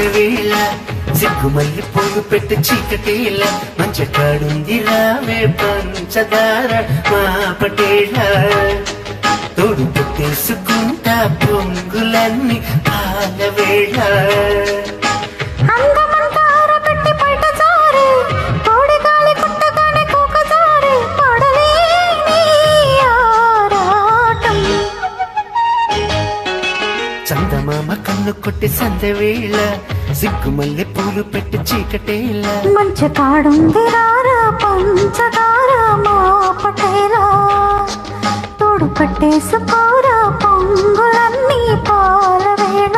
సందవేళ సిగ్గుమల్లి పూలు పెట్టి చీకటేళ మంచి కాడుంది రావే పంచదార మా పటేళ తోడు పెట్టేసుకుంటా పొంగులన్నీ పాలవేళ చందమామ కన్ను కొట్టి సందవేళ సిగ్గుమల్లి పూలు పెట్టి చీకటేళ మంచి కాడుంది రారా పంచదార మా పటేలా తోడు కట్టేసుకోరా పొంగులన్నీ పాలవేళ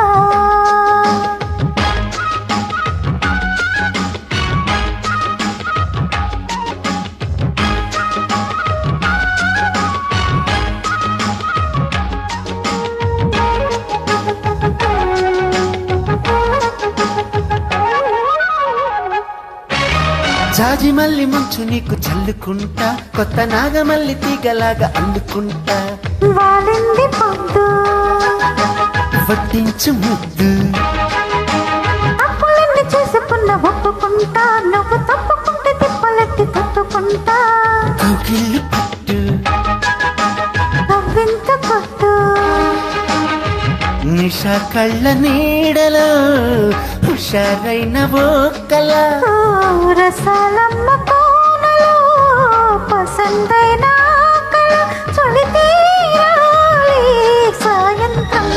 జాజి మల్లి ముంచు నీకు చల్లుకుంటా కొత్త నాగమల్లి తీగలాగా అల్లుకుంటా వాలింది పొద్దు వడ్డించు ముద్దు అప్పులన్నీ చేసుకున్న ఒప్పుకుంటా నువ్వు తప్పుకుంటే తిప్పలెట్టి తప్పుకుంటా కౌగిల్లు పట్టు నవ్వింత కొట్టు నిషా కళ్ళ నీడలో హుషారైన ఓక్కల రసాలమ్మ కోనలో పసందైన ఆకల చలి తీరాలి సాయంత్రం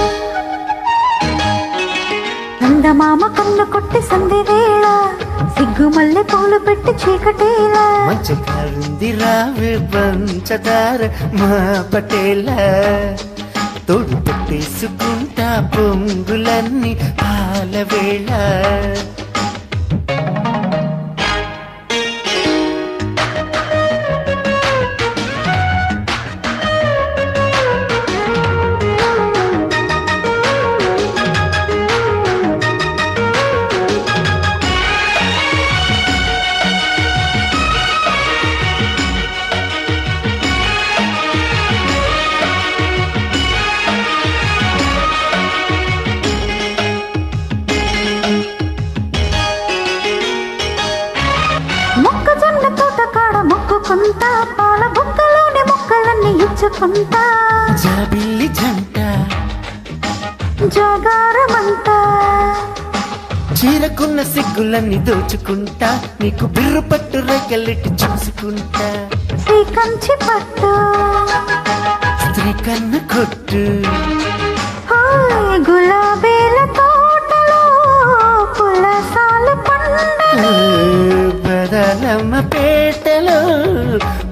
నందమామ కన్ను కొట్టి సంధి వేళ సిగ్గుమల్లె పూలు పెట్టి చీకటేళ మంచి కారుంది రావే పంచదార మా పటేల తోడు పెట్టేసుకుంటా పొంగులన్నీ పాలవేళ మొక్కజొన్న తోట కాడ మొక్కుకుంటా పాల బుక్కలోని మొక్కలన్నీ ఇచ్చుకుంటా జాబిల్లి జంట జోగారమంతా చీరకున్న సిగ్గులన్నీ దోచుకుంటా నీకు బిర్రు పట్టు రైకెళ్ళెట్టి చూసుకుంటా శ్రీకంచి పట్టు స్త్రీ కన్ను కొట్టు గులాబీల తోటలో పులసాలు పండని బదలమ్మ పేటలో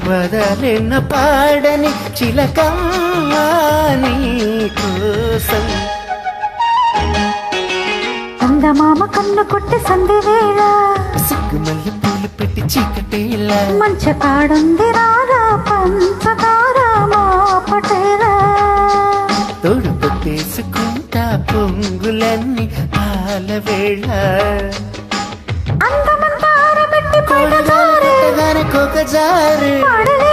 బదలిన పాడని చిలకమ్మ నీ కోసం అందమామ కన్ను కొట్టి సంధి వేళ సిగ్గుమల్లి పూలు పెట్టి చీకటేళ మంచి కాడుంది రారా పంచదార మా పటేలా తోడు పెట్టేసుకుంటా పొంగులన్నీ పాలవేళ అందమంతా ఆరబెట్టి కోకజారు పడగారే